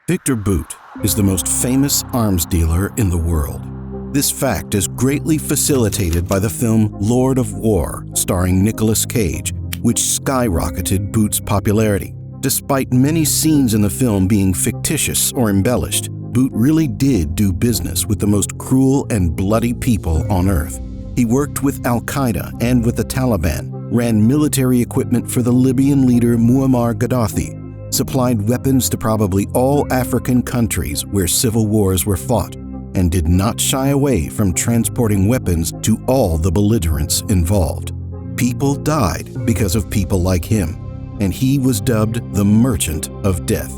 Viktor Bout is the most famous arms dealer in the world. This fact is greatly facilitated by the film Lord of War, starring Nicolas Cage, which skyrocketed Bout's popularity. Despite many scenes in the film being fictitious or embellished, Bout really did do business with the most cruel and bloody people on Earth. He worked with Al-Qaeda and with the Taliban, ran military equipment for the Libyan leader Muammar Gaddafi, supplied weapons to probably all African countries where civil wars were fought, and did not shy away from transporting weapons to all the belligerents involved. People died because of people like him, and he was dubbed the Merchant of Death.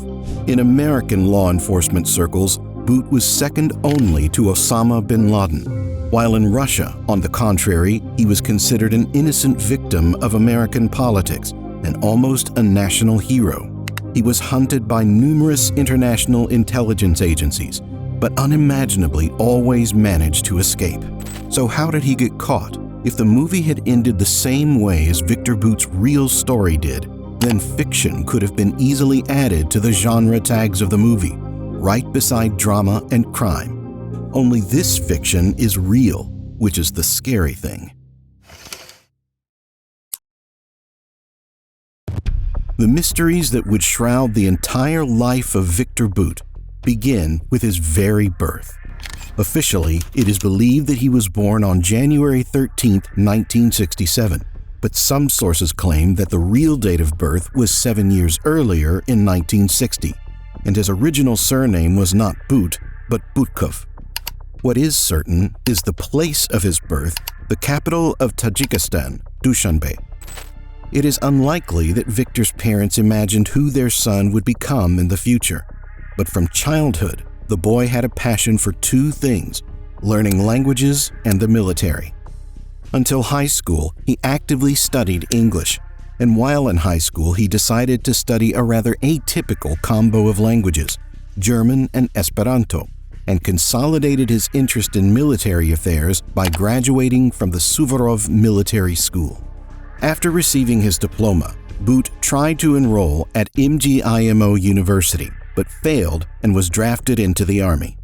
In American law enforcement circles, Bout was second only to Osama bin Laden, while in Russia, on the contrary, he was considered an innocent victim of American politics and almost a national hero. He was hunted by numerous international intelligence agencies, but unimaginably always managed to escape. So how did he get caught? If the movie had ended the same way as Viktor Bout's real story did, then fiction could have been easily added to the genre tags of the movie, right beside drama and crime. Only this fiction is real, which is the scary thing. The mysteries that would shroud the entire life of Viktor Bout begin with his very birth. Officially, it is believed that he was born on January 13, 1967, but some sources claim that the real date of birth was 7 years earlier in 1960, and his original surname was not Bout, but Butkov. What is certain is the place of his birth, the capital of Tajikistan, Dushanbe. It is unlikely that Viktor's parents imagined who their son would become in the future. But from childhood, the boy had a passion for two things: learning languages and the military. Until high school, he actively studied English, and while in high school, he decided to study a rather atypical combo of languages, German and Esperanto, and consolidated his interest in military affairs by graduating from the Suvorov Military School. After receiving his diploma, Bout tried to enroll at MGIMO University, but failed and was drafted into the army.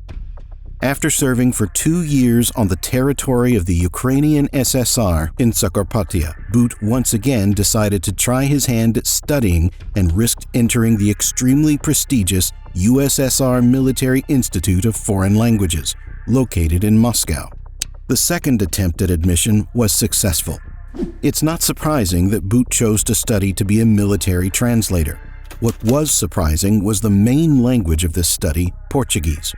After serving for 2 years on the territory of the Ukrainian SSR in Zakarpattia, Bout once again decided to try his hand at studying and risked entering the extremely prestigious USSR Military Institute of Foreign Languages, located in Moscow. The second attempt at admission was successful. It's not surprising that Bout chose to study to be a military translator. What was surprising was the main language of this study, Portuguese.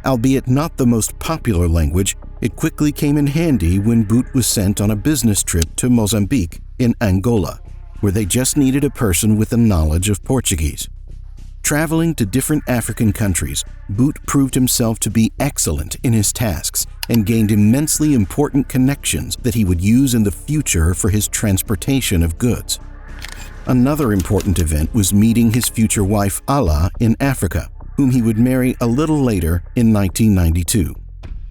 Albeit not the most popular language, it quickly came in handy when Bout was sent on a business trip to Mozambique in Angola, where they just needed a person with a knowledge of Portuguese. Traveling to different African countries, Bout proved himself to be excellent in his tasks and gained immensely important connections that he would use in the future for his transportation of goods. Another important event was meeting his future wife Ala in Africa, whom he would marry a little later in 1992.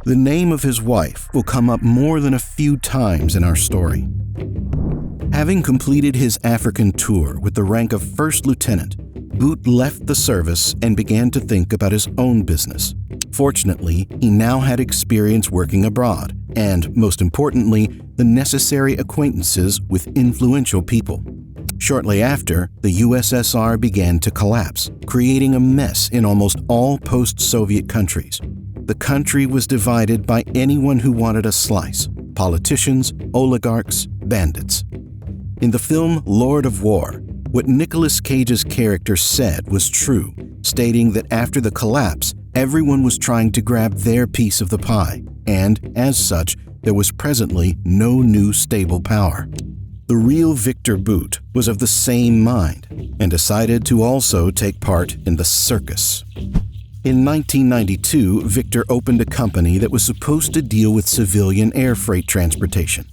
The name of his wife will come up more than a few times in our story. Having completed his African tour with the rank of first lieutenant, Bout left the service and began to think about his own business. Fortunately, he now had experience working abroad and, most importantly, the necessary acquaintances with influential people. Shortly after, the USSR began to collapse, creating a mess in almost all post-Soviet countries. The country was divided by anyone who wanted a slice: politicians, oligarchs, bandits. In the film Lord of War, what Nicolas Cage's character said was true, stating that after the collapse, everyone was trying to grab their piece of the pie, and, as such, there was presently no new stable power. The real Viktor Bout was of the same mind and decided to also take part in the circus. In 1992, Viktor opened a company that was supposed to deal with civilian air freight transportation.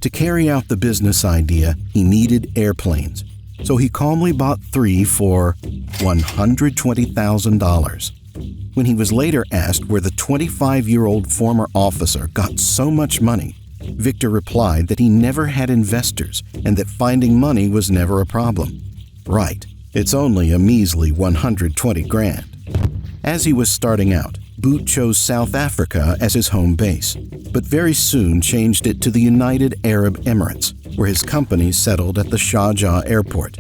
To carry out the business idea, he needed airplanes, so he calmly bought 3 for $120,000. When he was later asked where the 25-year-old former officer got so much money, Viktor replied that he never had investors and that finding money was never a problem. Right, it's only a measly $120,000. As he was starting out, Bout chose South Africa as his home base, but very soon changed it to the United Arab Emirates, where his company settled at the Sharjah airport.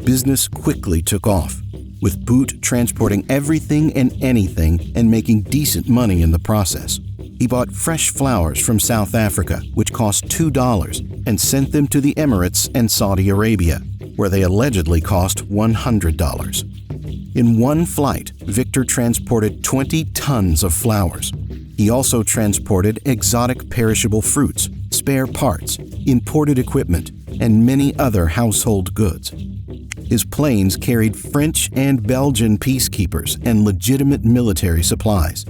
Business quickly took off, with Bout transporting everything and anything and making decent money in the process. He bought fresh flowers from South Africa, which cost $2, and sent them to the Emirates and Saudi Arabia, where they allegedly cost $100. In one flight, Victor transported 20 tons of flowers. He also transported exotic perishable fruits, spare parts, imported equipment, and many other household goods. His planes carried French and Belgian peacekeepers and legitimate military supplies.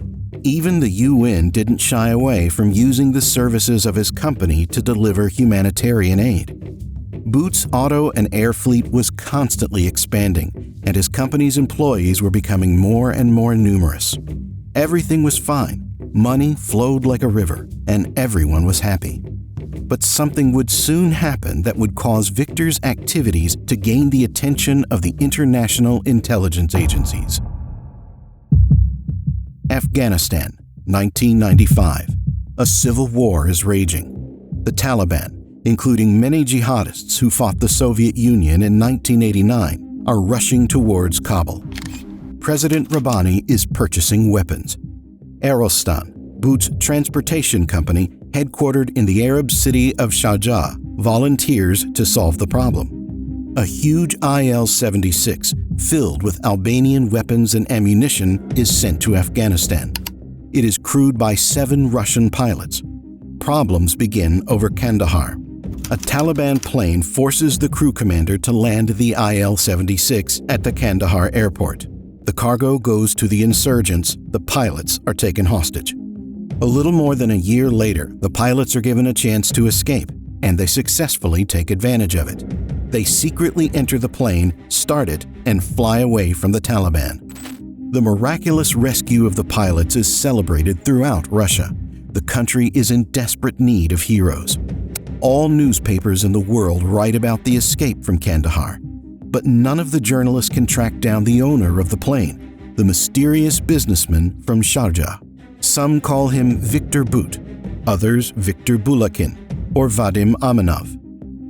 Even the UN didn't shy away from using the services of his company to deliver humanitarian aid. Bout's auto and air fleet was constantly expanding, and his company's employees were becoming more and more numerous. Everything was fine, money flowed like a river, and everyone was happy. But something would soon happen that would cause Victor's activities to gain the attention of the international intelligence agencies. Afghanistan, 1995. A civil war is raging. The Taliban, including many jihadists who fought the Soviet Union in 1989, are rushing towards Kabul. President Rabbani is purchasing weapons. Aerostan, Bout's transportation company, headquartered in the Arab city of Sharjah, volunteers to solve the problem. A huge IL-76 filled with Albanian weapons and ammunition is sent to Afghanistan. It is crewed by 7 Russian pilots. Problems begin over Kandahar. A Taliban plane forces the crew commander to land the IL-76 at the Kandahar airport. The cargo goes to the insurgents. The pilots are taken hostage. A little more than a year later, the pilots are given a chance to escape, and they successfully take advantage of it. They secretly enter the plane, start it, and fly away from the Taliban. The miraculous rescue of the pilots is celebrated throughout Russia. The country is in desperate need of heroes. All newspapers in the world write about the escape from Kandahar, but none of the journalists can track down the owner of the plane, the mysterious businessman from Sharjah. Some call him Viktor Bout, others Viktor Bulakin or Vadim Aminov.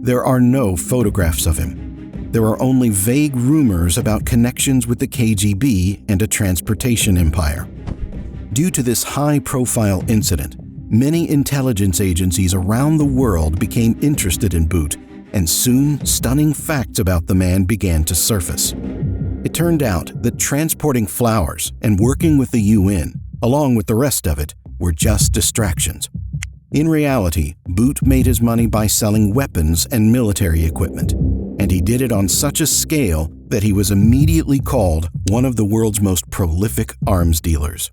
There are no photographs of him. There are only vague rumors about connections with the KGB and a transportation empire. Due to this high-profile incident, many intelligence agencies around the world became interested in Bout, and soon stunning facts about the man began to surface. It turned out that transporting flowers and working with the UN, along with the rest of it, were just distractions. In reality, Bout made his money by selling weapons and military equipment, and he did it on such a scale that he was immediately called one of the world's most prolific arms dealers.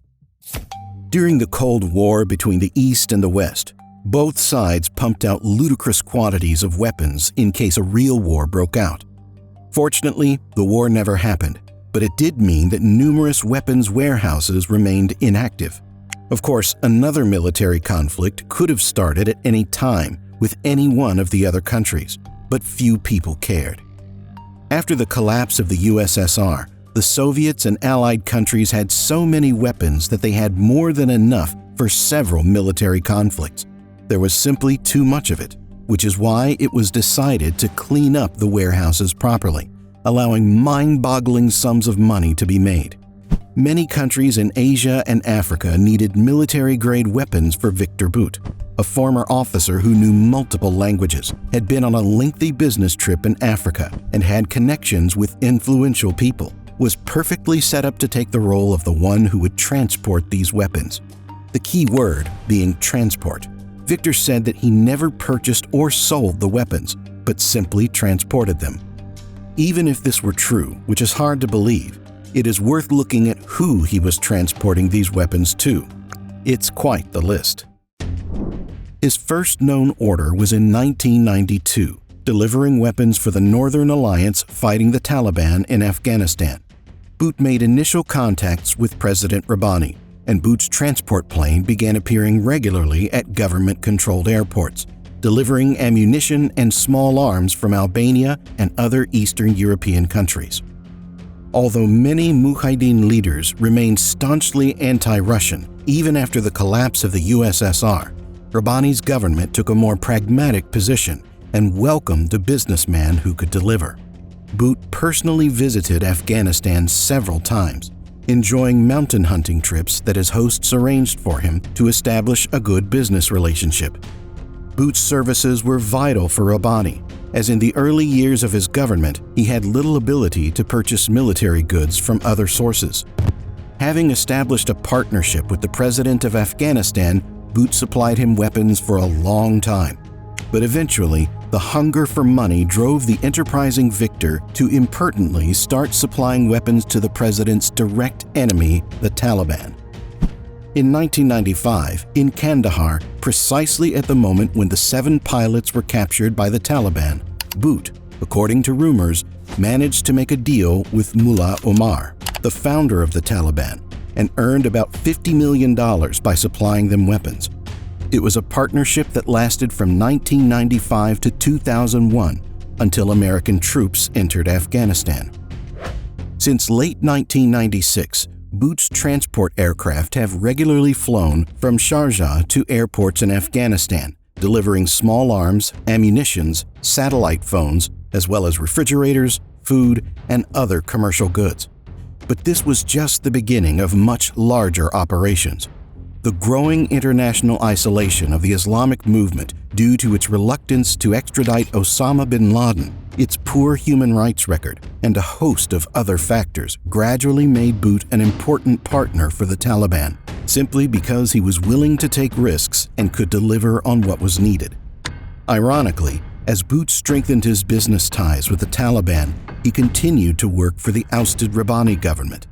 During the Cold War between the East and the West, both sides pumped out ludicrous quantities of weapons in case a real war broke out. Fortunately, the war never happened, but it did mean that numerous weapons warehouses remained inactive. Of course, another military conflict could have started at any time with any one of the other countries, but few people cared. After the collapse of the USSR, the Soviets and Allied countries had so many weapons that they had more than enough for several military conflicts. There was simply too much of it, which is why it was decided to clean up the warehouses properly, allowing mind-boggling sums of money to be made. Many countries in Asia and Africa needed military-grade weapons for Viktor Bout, a former officer who knew multiple languages, had been on a lengthy business trip in Africa, and had connections with influential people, was perfectly set up to take the role of the one who would transport these weapons. The key word being transport. Victor said that he never purchased or sold the weapons, but simply transported them. Even if this were true, which is hard to believe, it is worth looking at who he was transporting these weapons to. It's quite the list. His first known order was in 1992, delivering weapons for the Northern Alliance fighting the Taliban in Afghanistan. Bout made initial contacts with President Rabbani, and Bout's transport plane began appearing regularly at government-controlled airports, delivering ammunition and small arms from Albania and other Eastern European countries. Although many Mujahideen leaders remained staunchly anti-Russian even after the collapse of the USSR, Rabbani's government took a more pragmatic position and welcomed a businessman who could deliver. Bout personally visited Afghanistan several times, enjoying mountain hunting trips that his hosts arranged for him to establish a good business relationship. Bout's services were vital for Rabbani, as in the early years of his government, he had little ability to purchase military goods from other sources. Having established a partnership with the president of Afghanistan, Bout supplied him weapons for a long time. But eventually, the hunger for money drove the enterprising Victor to impertinently start supplying weapons to the president's direct enemy, the Taliban. In 1995, in Kandahar, precisely at the moment when the 7 pilots were captured by the Taliban, Bout, according to rumors, managed to make a deal with Mullah Omar, the founder of the Taliban, and earned about $50 million by supplying them weapons. It was a partnership that lasted from 1995 to 2001 until American troops entered Afghanistan. Since late 1996, Bout's transport aircraft have regularly flown from Sharjah to airports in Afghanistan, delivering small arms, ammunitions, satellite phones, as well as refrigerators, food, and other commercial goods. But this was just the beginning of much larger operations. The growing international isolation of the Islamic movement due to its reluctance to extradite Osama bin Laden, its poor human rights record, and a host of other factors gradually made Bout an important partner for the Taliban, simply because he was willing to take risks and could deliver on what was needed. Ironically, as Bout strengthened his business ties with the Taliban, he continued to work for the ousted Rabbani government.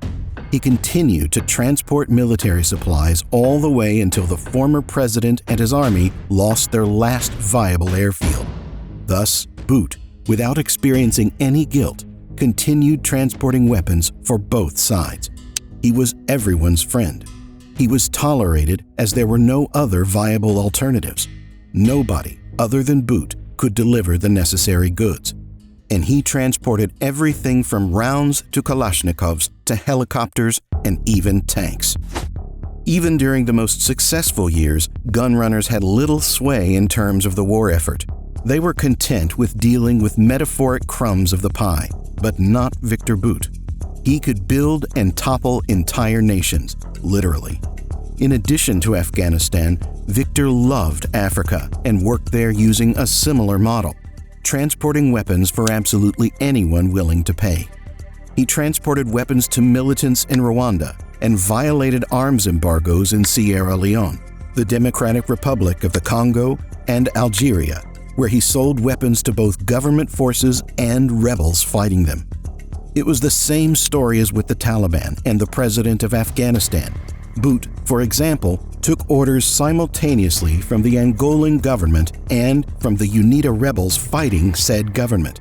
He continued to transport military supplies all the way until the former president and his army lost their last viable airfield. Thus, Bout, without experiencing any guilt, continued transporting weapons for both sides. He was everyone's friend. He was tolerated as there were no other viable alternatives. Nobody other than Bout could deliver the necessary goods. And he transported everything from rounds to Kalashnikovs to helicopters and even tanks. Even during the most successful years, gun runners had little sway in terms of the war effort. They were content with dealing with metaphoric crumbs of the pie, but not Victor Bout. He could build and topple entire nations, literally. In addition to Afghanistan, Victor loved Africa and worked there using a similar model, transporting weapons for absolutely anyone willing to pay. He transported weapons to militants in Rwanda and violated arms embargoes in Sierra Leone, the Democratic Republic of the Congo, and Algeria, where he sold weapons to both government forces and rebels fighting them. It was the same story as with the Taliban and the president of Afghanistan. Bout, for example, took orders simultaneously from the Angolan government and from the UNITA rebels fighting said government.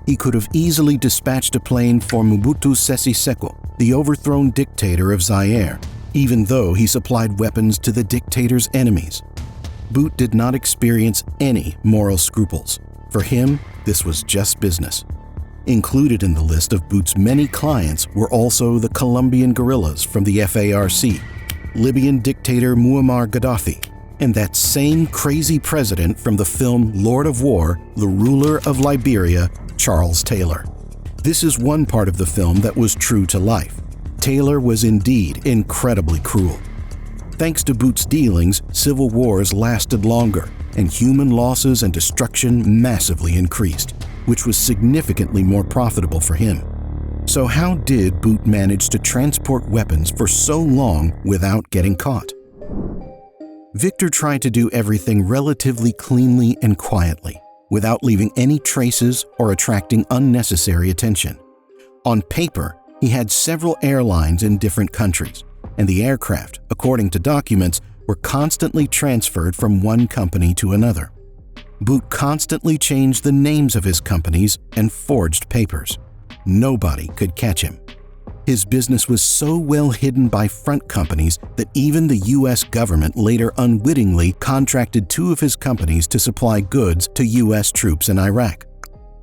He could have easily dispatched a plane for Mobutu Sese Seko, the overthrown dictator of Zaire, even though he supplied weapons to the dictator's enemies. Bout did not experience any moral scruples. For him, this was just business. Included in the list of Bout's many clients were also the Colombian guerrillas from the FARC, Libyan dictator Muammar Gaddafi, and that same crazy president from the film Lord of War, the ruler of Liberia, Charles Taylor. This is one part of the film that was true to life. Taylor was indeed incredibly cruel. Thanks to Bout's dealings, civil wars lasted longer, and human losses and destruction massively increased, which was significantly more profitable for him. So how did Bout manage to transport weapons for so long without getting caught? Victor tried to do everything relatively cleanly and quietly, without leaving any traces or attracting unnecessary attention. On paper, he had several airlines in different countries, and the aircraft, according to documents, were constantly transferred from one company to another. Bout constantly changed the names of his companies and forged papers. Nobody could catch him. His business was so well hidden by front companies that even the U.S. government later unwittingly contracted 2 of his companies to supply goods to U.S. troops in Iraq.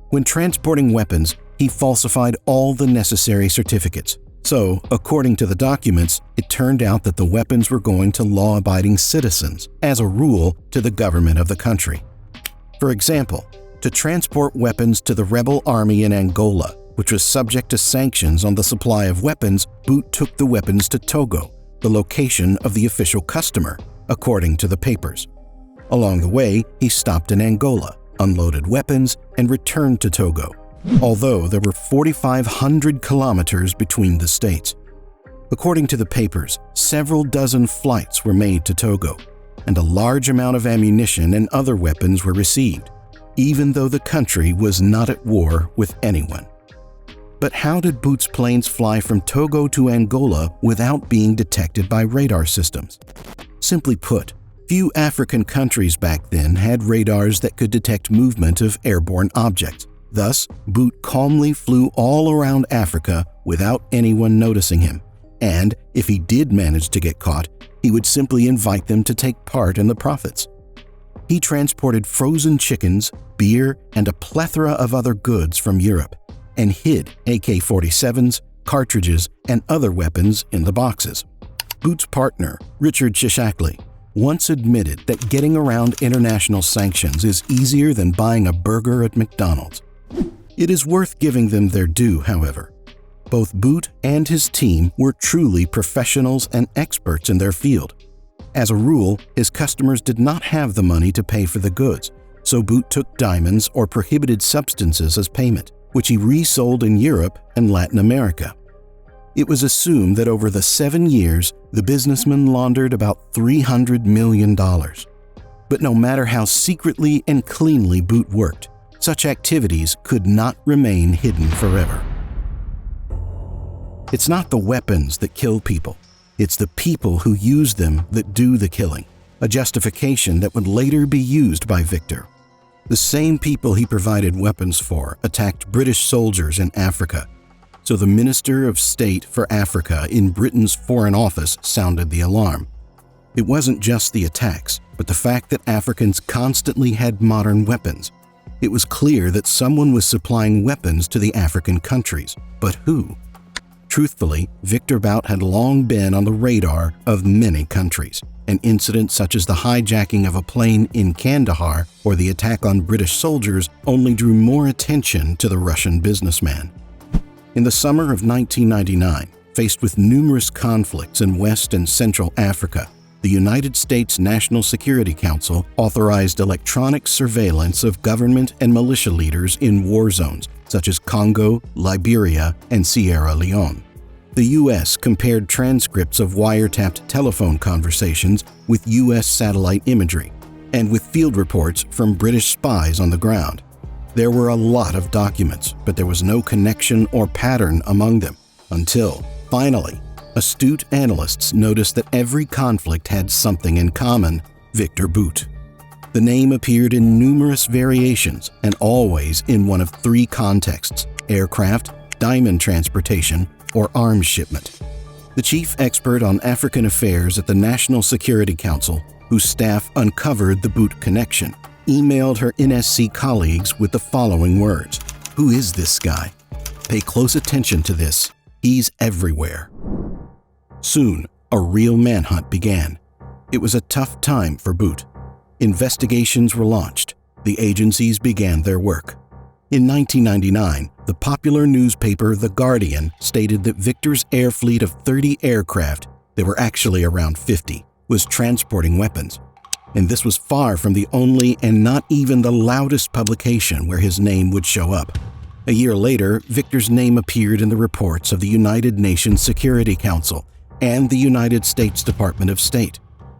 When transporting weapons, he falsified all the necessary certificates. So, according to the documents, it turned out that the weapons were going to law-abiding citizens, as a rule, to the government of the country. For example, to transport weapons to the rebel army in Angola, which was subject to sanctions on the supply of weapons, Bout took the weapons to Togo, the location of the official customer, according to the papers. Along the way, he stopped in Angola, unloaded weapons, and returned to Togo, although there were 4,500 kilometers between the states. According to the papers, several dozen flights were made to Togo, and a large amount of ammunition and other weapons were received, even though the country was not at war with anyone. But how did Bout's planes fly from Togo to Angola without being detected by radar systems? Simply put, few African countries back then had radars that could detect movement of airborne objects. Thus, Bout calmly flew all around Africa without anyone noticing him, and if he did manage to get caught, he would simply invite them to take part in the profits. He transported frozen chickens, beer, and a plethora of other goods from Europe, and hid AK-47s, cartridges, and other weapons in the boxes. Bout's partner, Richard Shishakli, once admitted that getting around international sanctions is easier than buying a burger at McDonald's. It is worth giving them their due, however. Both Bout and his team were truly professionals and experts in their field. As a rule, his customers did not have the money to pay for the goods, so Bout took diamonds or prohibited substances as payment, which he resold in Europe and Latin America. It was assumed that over the 7 years, the businessman laundered about $300 million. But no matter how secretly and cleanly Bout worked, such activities could not remain hidden forever. It's not the weapons that kill people. It's the people who use them that do the killing, a justification that would later be used by Victor. The same people he provided weapons for attacked British soldiers in Africa, so the Minister of State for Africa in Britain's Foreign Office sounded the alarm. It wasn't just the attacks, but the fact that Africans constantly had modern weapons. It was clear that someone was supplying weapons to the African countries, but who? Truthfully, Victor Bout had long been on the radar of many countries, and incidents such as the hijacking of a plane in Kandahar or the attack on British soldiers only drew more attention to the Russian businessman. In the summer of 1999, faced with numerous conflicts in West and Central Africa, the United States National Security Council authorized electronic surveillance of government and militia leaders in war zones such as Congo, Liberia, and Sierra Leone. The U.S. compared transcripts of wiretapped telephone conversations with U.S. satellite imagery and with field reports from British spies on the ground. There were a lot of documents, but there was no connection or pattern among them until, finally, astute analysts noticed that every conflict had something in common: Victor Bout. The name appeared in numerous variations and always in one of 3 contexts: aircraft, diamond transportation, or arms shipment. The chief expert on African affairs at the National Security Council, whose staff uncovered the Bout connection, emailed her NSC colleagues with the following words: "Who is this guy? Pay close attention to this. He's everywhere." Soon, a real manhunt began. It was a tough time for Bout. Investigations were launched. The agencies began their work. In 1999, the popular newspaper The Guardian stated that Victor's air fleet of 30 aircraft, there were actually around 50, was transporting weapons. And this was far from the only and not even the loudest publication where his name would show up. A year later, Victor's name appeared in the reports of the United Nations Security Council and the United States Department of State,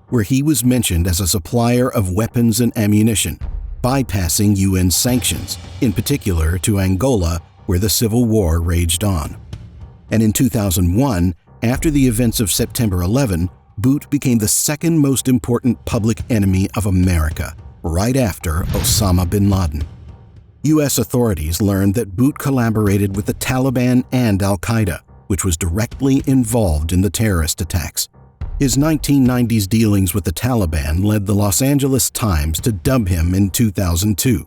where he was mentioned as a supplier of weapons and ammunition, bypassing UN sanctions, in particular to Angola, where the civil war raged on. And in 2001, after the events of September 11, Bout became the second most important public enemy of America, right after Osama bin Laden. U.S. authorities learned that Bout collaborated with the Taliban and Al-Qaeda, which was directly involved in the terrorist attacks. His 1990s dealings with the Taliban led the Los Angeles Times to dub him in 2002,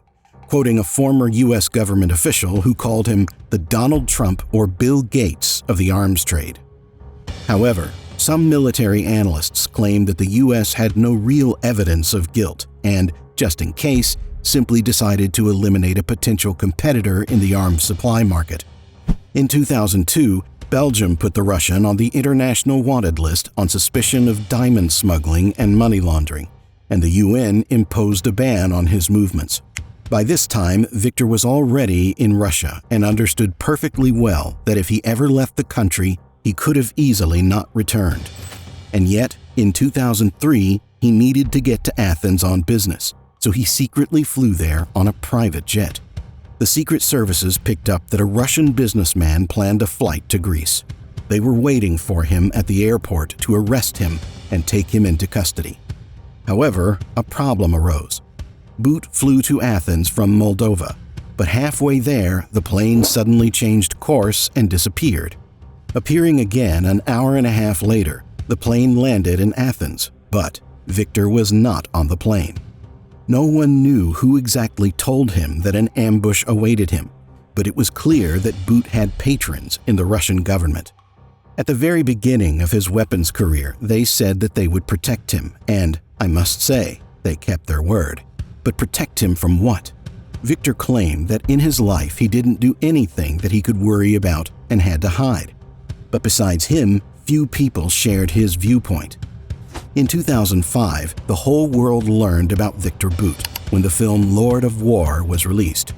quoting a former U.S. government official who called him the Donald Trump or Bill Gates of the arms trade. However, some military analysts claim that the U.S. had no real evidence of guilt and, just in case, simply decided to eliminate a potential competitor in the arms supply market. In 2002, Belgium put the Russian on the International Wanted List on suspicion of diamond smuggling and money laundering, and the UN imposed a ban on his movements. By this time, Viktor was already in Russia and understood perfectly well that if he ever left the country, he could have easily not returned. And yet, in 2003, he needed to get to Athens on business, so he secretly flew there on a private jet. The Secret Services picked up that a Russian businessman planned a flight to Greece. They were waiting for him at the airport to arrest him and take him into custody. However, a problem arose. Bout flew to Athens from Moldova, but halfway there, the plane suddenly changed course and disappeared. Appearing again an hour and a half later, the plane landed in Athens, but Viktor was not on the plane. No one knew who exactly told him that an ambush awaited him, but it was clear that Bout had patrons in the Russian government. At the very beginning of his weapons career, they said that they would protect him, and, I must say, they kept their word. But protect him from what? Viktor claimed that in his life he didn't do anything that he could worry about and had to hide. But besides him, few people shared his viewpoint. In 2005, the whole world learned about Viktor Bout when the film Lord of War was released.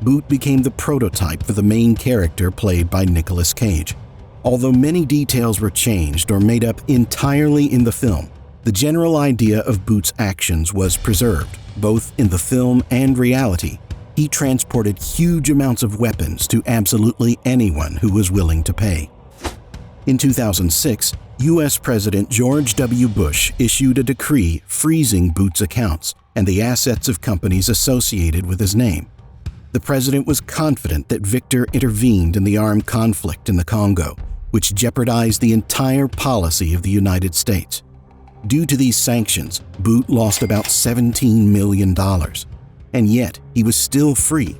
Bout became the prototype for the main character played by Nicolas Cage. Although many details were changed or made up entirely in the film, the general idea of Bout's actions was preserved, both in the film and reality. He transported huge amounts of weapons to absolutely anyone who was willing to pay. In 2006, U.S. President George W. Bush issued a decree freezing Bout's accounts and the assets of companies associated with his name. The president was confident that Viktor intervened in the armed conflict in the Congo, which jeopardized the entire policy of the United States. Due to these sanctions, Bout lost about $17 million. And yet, he was still free.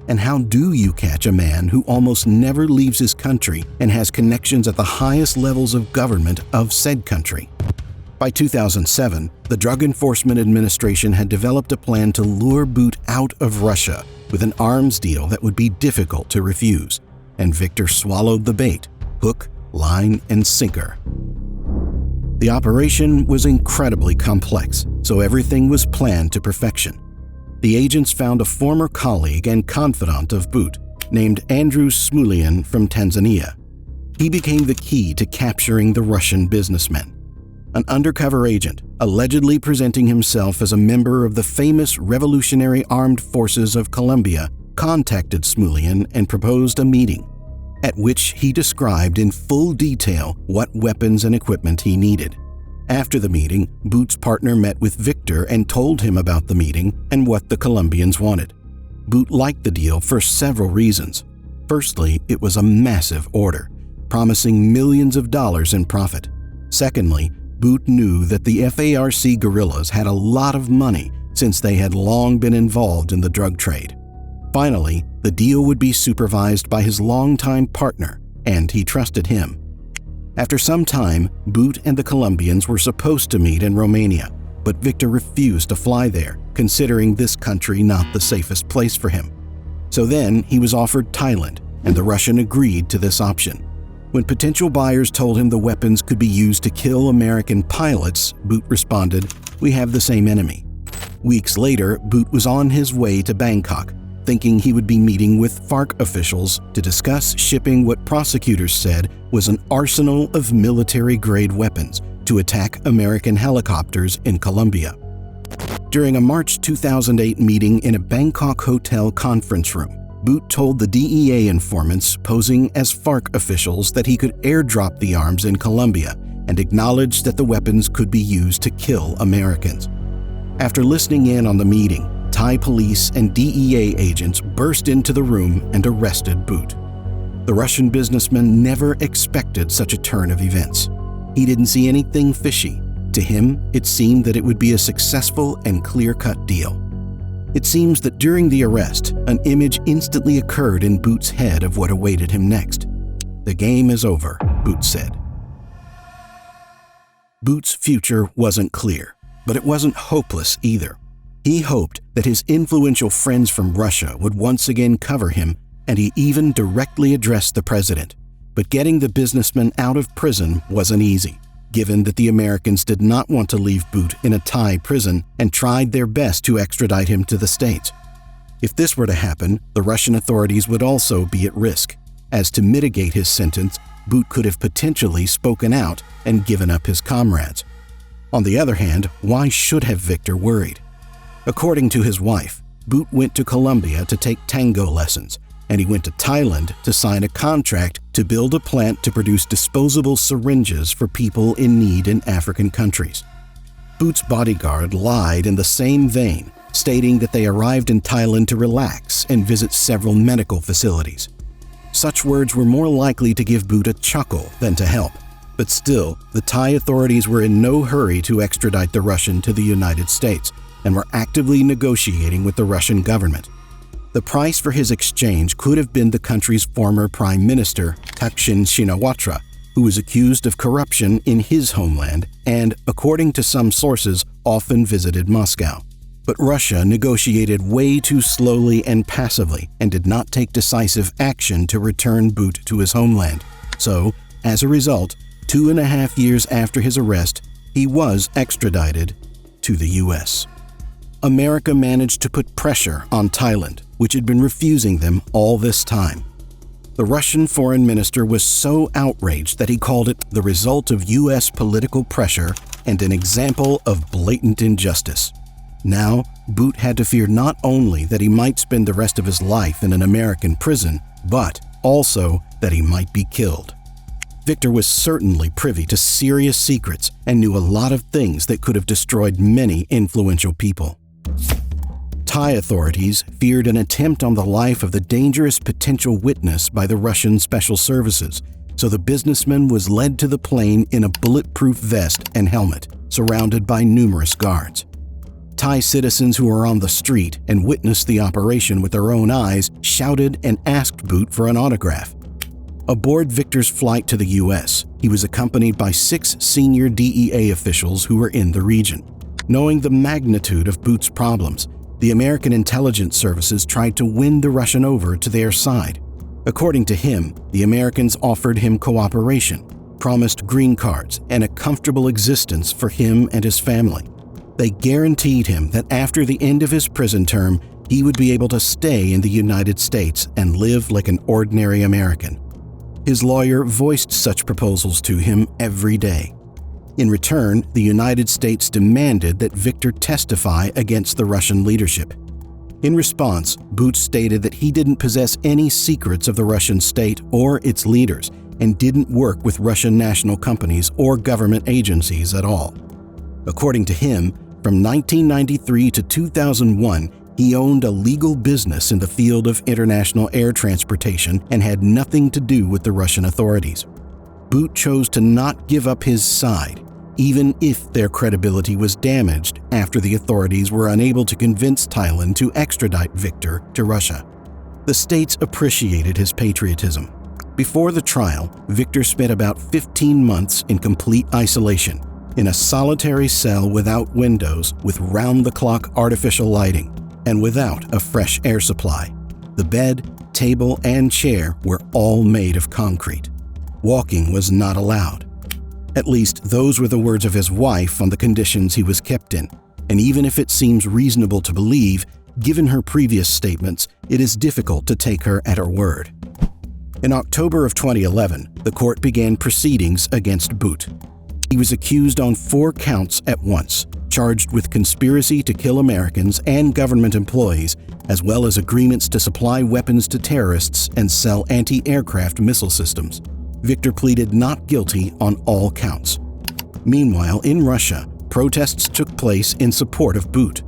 And how do you catch a man who almost never leaves his country and has connections at the highest levels of government of said country? By 2007, the Drug Enforcement Administration had developed a plan to lure Bout out of Russia with an arms deal that would be difficult to refuse. And Viktor swallowed the bait, hook, line, and sinker. The operation was incredibly complex, so everything was planned to perfection. The agents found a former colleague and confidant of Bout, named Andrew Smulian from Tanzania. He became the key to capturing the Russian businessman. An undercover agent, allegedly presenting himself as a member of the famous Revolutionary Armed Forces of Colombia, contacted Smulian and proposed a meeting, at which he described in full detail what weapons and equipment he needed. After the meeting, Bout's partner met with Viktor and told him about the meeting and what the Colombians wanted. Bout liked the deal for several reasons. Firstly, it was a massive order, promising millions of dollars in profit. Secondly, Bout knew that the FARC guerrillas had a lot of money since they had long been involved in the drug trade. Finally, the deal would be supervised by his longtime partner, and he trusted him. After some time, Bout and the Colombians were supposed to meet in Romania, but Viktor refused to fly there, considering this country not the safest place for him. So then he was offered Thailand, and the Russian agreed to this option. When potential buyers told him the weapons could be used to kill American pilots, Bout responded, "We have the same enemy." Weeks later, Bout was on his way to Bangkok, thinking he would be meeting with FARC officials to discuss shipping what prosecutors said was an arsenal of military-grade weapons to attack American helicopters in Colombia. During a March 2008 meeting in a Bangkok hotel conference room, Bout told the DEA informants posing as FARC officials that he could airdrop the arms in Colombia and acknowledged that the weapons could be used to kill Americans. After listening in on the meeting, Thai police and DEA agents burst into the room and arrested Bout. The Russian businessman never expected such a turn of events. He didn't see anything fishy. To him, it seemed that it would be a successful and clear-cut deal. It seems that during the arrest, an image instantly occurred in Bout's head of what awaited him next. "The game is over," Bout said. Bout's future wasn't clear, but it wasn't hopeless either. He hoped that his influential friends from Russia would once again cover him, and he even directly addressed the president. But getting the businessman out of prison wasn't easy, given that the Americans did not want to leave Bout in a Thai prison and tried their best to extradite him to the States. If this were to happen, the Russian authorities would also be at risk, as to mitigate his sentence, Bout could have potentially spoken out and given up his comrades. On the other hand, why should have Victor worried? According to his wife, Bout went to Colombia to take tango lessons, and he went to Thailand to sign a contract to build a plant to produce disposable syringes for people in need in African countries. Bout's bodyguard lied in the same vein, stating that they arrived in Thailand to relax and visit several medical facilities. Such words were more likely to give Bout a chuckle than to help, but still, the Thai authorities were in no hurry to extradite the Russian to the United States and were actively negotiating with the Russian government. The price for his exchange could have been the country's former Prime Minister, Thaksin Shinawatra, who was accused of corruption in his homeland and, according to some sources, often visited Moscow. But Russia negotiated way too slowly and passively and did not take decisive action to return Bout to his homeland. So, as a result, 2.5 years after his arrest, he was extradited to the U.S. America managed to put pressure on Thailand, which had been refusing them all this time. The Russian foreign minister was so outraged that he called it the result of U.S. political pressure and an example of blatant injustice. Now, Bout had to fear not only that he might spend the rest of his life in an American prison, but also that he might be killed. Victor was certainly privy to serious secrets and knew a lot of things that could have destroyed many influential people. Thai authorities feared an attempt on the life of the dangerous potential witness by the Russian special services, so the businessman was led to the plane in a bulletproof vest and helmet, surrounded by numerous guards. Thai citizens who were on the street and witnessed the operation with their own eyes shouted and asked Bout for an autograph. Aboard Victor's flight to the U.S., he was accompanied by 6 senior DEA officials who were in the region. Knowing the magnitude of Bout's problems, the American intelligence services tried to win the Russian over to their side. According to him, the Americans offered him cooperation, promised green cards, and a comfortable existence for him and his family. They guaranteed him that after the end of his prison term, he would be able to stay in the United States and live like an ordinary American. His lawyer voiced such proposals to him every day. In return, the United States demanded that Victor testify against the Russian leadership. In response, Bout stated that he didn't possess any secrets of the Russian state or its leaders and didn't work with Russian national companies or government agencies at all. According to him, from 1993 to 2001, he owned a legal business in the field of international air transportation and had nothing to do with the Russian authorities. Bout chose to not give up his side, even if their credibility was damaged after the authorities were unable to convince Thailand to extradite Victor to Russia. The states appreciated his patriotism. Before the trial, Victor spent about 15 months in complete isolation, in a solitary cell without windows with round-the-clock artificial lighting, and without a fresh air supply. The bed, table, and chair were all made of concrete. Walking was not allowed. At least those were the words of his wife on the conditions he was kept in, and even if it seems reasonable to believe, given her previous statements, it is difficult to take her at her word. In October of 2011, the court began proceedings against Bout. He was accused on 4 counts at once, charged with conspiracy to kill Americans and government employees, as well as agreements to supply weapons to terrorists and sell anti-aircraft missile systems. Victor pleaded not guilty on all counts. Meanwhile, in Russia, protests took place in support of Bout.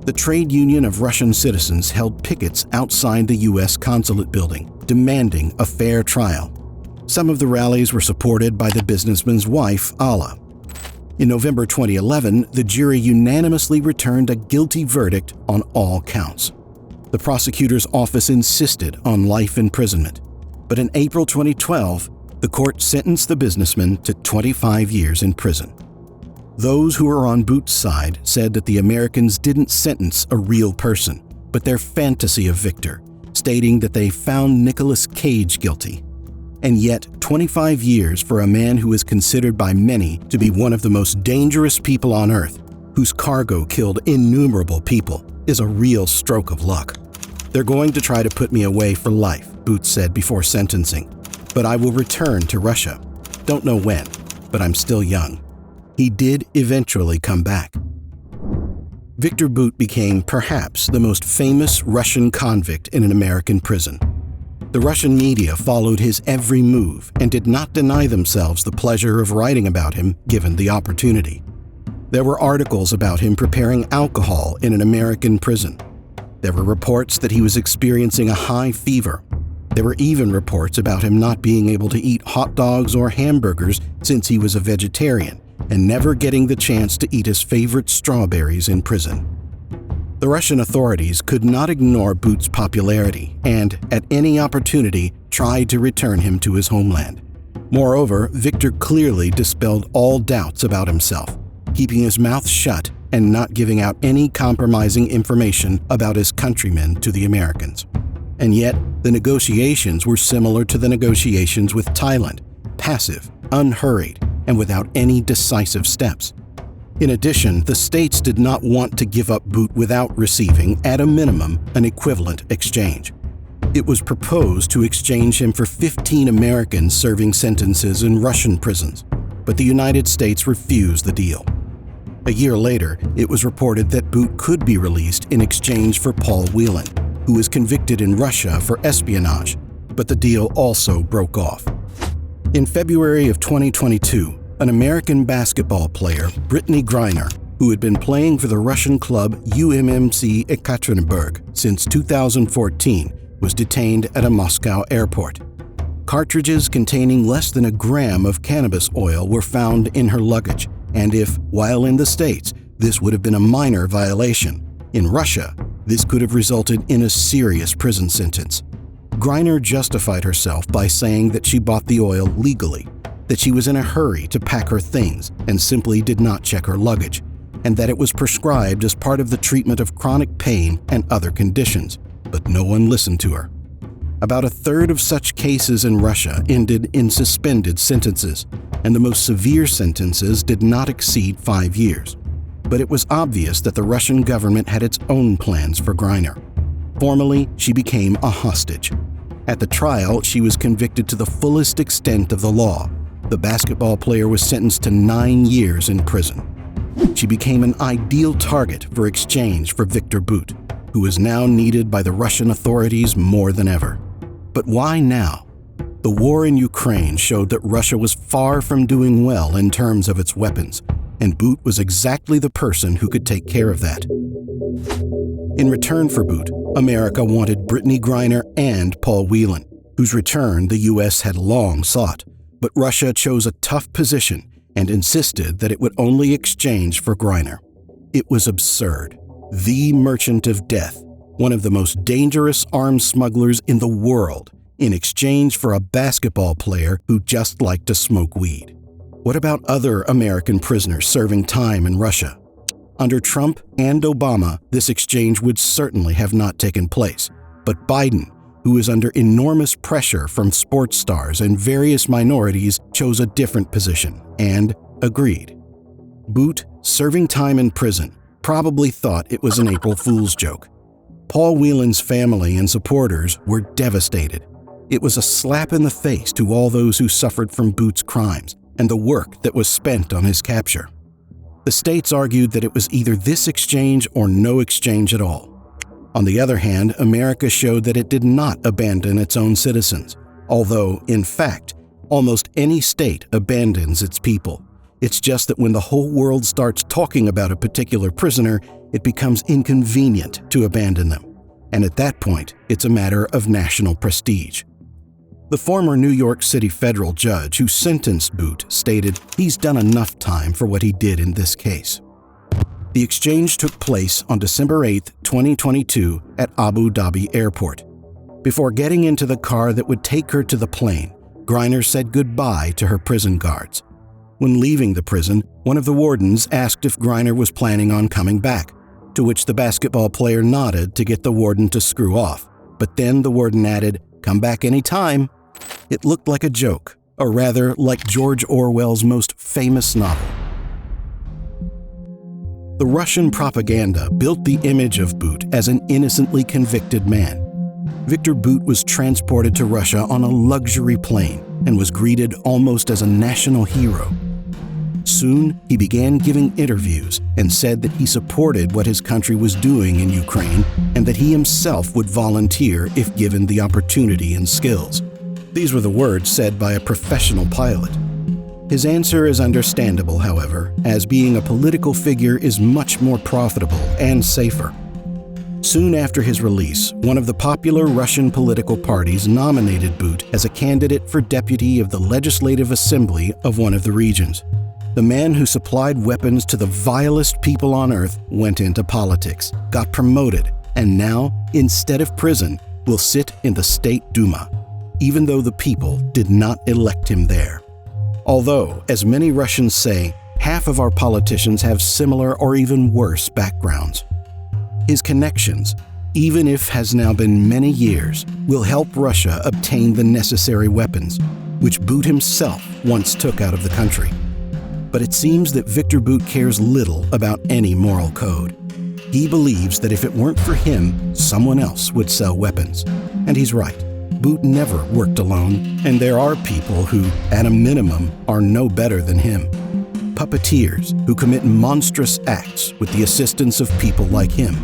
The trade union of Russian citizens held pickets outside the U.S. consulate building, demanding a fair trial. Some of the rallies were supported by the businessman's wife, Alla. In November 2011, the jury unanimously returned a guilty verdict on all counts. The prosecutor's office insisted on life imprisonment, but in April 2012, the court sentenced the businessman to 25 years in prison. Those who were on Bout's side said that the Americans didn't sentence a real person, but their fantasy of Victor, stating that they found Nicolas Cage guilty. And yet, 25 years for a man who is considered by many to be one of the most dangerous people on Earth, whose cargo killed innumerable people, is a real stroke of luck. "They're going to try to put me away for life," Bout said before sentencing, "but I will return to Russia. Don't know when, but I'm still young." He did eventually come back. Viktor Bout became perhaps the most famous Russian convict in an American prison. The Russian media followed his every move and did not deny themselves the pleasure of writing about him given the opportunity. There were articles about him preparing alcohol in an American prison. There were reports that he was experiencing a high fever. There were even reports about him not being able to eat hot dogs or hamburgers since he was a vegetarian and never getting the chance to eat his favorite strawberries in prison. The Russian authorities could not ignore Bout's popularity and, at any opportunity, tried to return him to his homeland. Moreover, Victor clearly dispelled all doubts about himself, keeping his mouth shut and not giving out any compromising information about his countrymen to the Americans. And yet, the negotiations were similar to the negotiations with Thailand, passive, unhurried, and without any decisive steps. In addition, the states did not want to give up Bout without receiving, at a minimum, an equivalent exchange. It was proposed to exchange him for 15 Americans serving sentences in Russian prisons, but the United States refused the deal. A year later, it was reported that Bout could be released in exchange for Paul Whelan, who was convicted in Russia for espionage, but the deal also broke off. In February of 2022, an American basketball player, Brittany Griner, who had been playing for the Russian club UMMC Ekaterinburg since 2014, was detained at a Moscow airport. Cartridges containing less than a gram of cannabis oil were found in her luggage, and if, while in the States, this would have been a minor violation, in Russia, this could have resulted in a serious prison sentence. Griner justified herself by saying that she bought the oil legally, that she was in a hurry to pack her things and simply did not check her luggage, and that it was prescribed as part of the treatment of chronic pain and other conditions, but no one listened to her. About a third of such cases in Russia ended in suspended sentences, and the most severe sentences did not exceed 5 years. But it was obvious that the Russian government had its own plans for Griner. Formally, she became a hostage. At the trial, she was convicted to the fullest extent of the law. The basketball player was sentenced to 9 years in prison. She became an ideal target for exchange for Viktor Bout, who is now needed by the Russian authorities more than ever. But why now? The war in Ukraine showed that Russia was far from doing well in terms of its weapons, and Bout was exactly the person who could take care of that. In return for Bout, America wanted Brittany Griner and Paul Whelan, whose return the U.S. had long sought. But Russia chose a tough position and insisted that it would only exchange for Griner. It was absurd. The merchant of death, one of the most dangerous arms smugglers in the world, in exchange for a basketball player who just liked to smoke weed. What about other American prisoners serving time in Russia? Under Trump and Obama, this exchange would certainly have not taken place. But Biden, who is under enormous pressure from sports stars and various minorities, chose a different position and agreed. Bout, serving time in prison, probably thought it was an April Fool's joke. Paul Whelan's family and supporters were devastated. It was a slap in the face to all those who suffered from Bout's crimes and the work that was spent on his capture. The states argued that it was either this exchange or no exchange at all. On the other hand, America showed that it did not abandon its own citizens, although, in fact, almost any state abandons its people. It's just that when the whole world starts talking about a particular prisoner, it becomes inconvenient to abandon them. And at that point, it's a matter of national prestige. The former New York City federal judge who sentenced Bout stated he's done enough time for what he did in this case. The exchange took place on December 8, 2022 at Abu Dhabi Airport. Before getting into the car that would take her to the plane, Griner said goodbye to her prison guards. When leaving the prison, one of the wardens asked if Griner was planning on coming back, to which the basketball player nodded to get the warden to screw off. But then the warden added, "Come back anytime." It looked like a joke, or rather like George Orwell's most famous novel. The Russian propaganda built the image of Bout as an innocently convicted man. Viktor Bout was transported to Russia on a luxury plane and was greeted almost as a national hero. Soon, he began giving interviews and said that he supported what his country was doing in Ukraine and that he himself would volunteer if given the opportunity and skills. These were the words said by a professional pilot. His answer is understandable, however, as being a political figure is much more profitable and safer. Soon after his release, one of the popular Russian political parties nominated Bout as a candidate for deputy of the Legislative Assembly of one of the regions. The man who supplied weapons to the vilest people on earth went into politics, got promoted, and now, instead of prison, will sit in the State Duma, even though the people did not elect him there. Although, as many Russians say, half of our politicians have similar or even worse backgrounds. His connections, even if has now been many years, will help Russia obtain the necessary weapons, which Bout himself once took out of the country. But it seems that Viktor Bout cares little about any moral code. He believes that if it weren't for him, someone else would sell weapons. And he's right. Bout never worked alone, and there are people who, at a minimum, are no better than him. Puppeteers who commit monstrous acts with the assistance of people like him.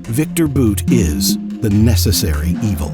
Viktor Bout is the necessary evil.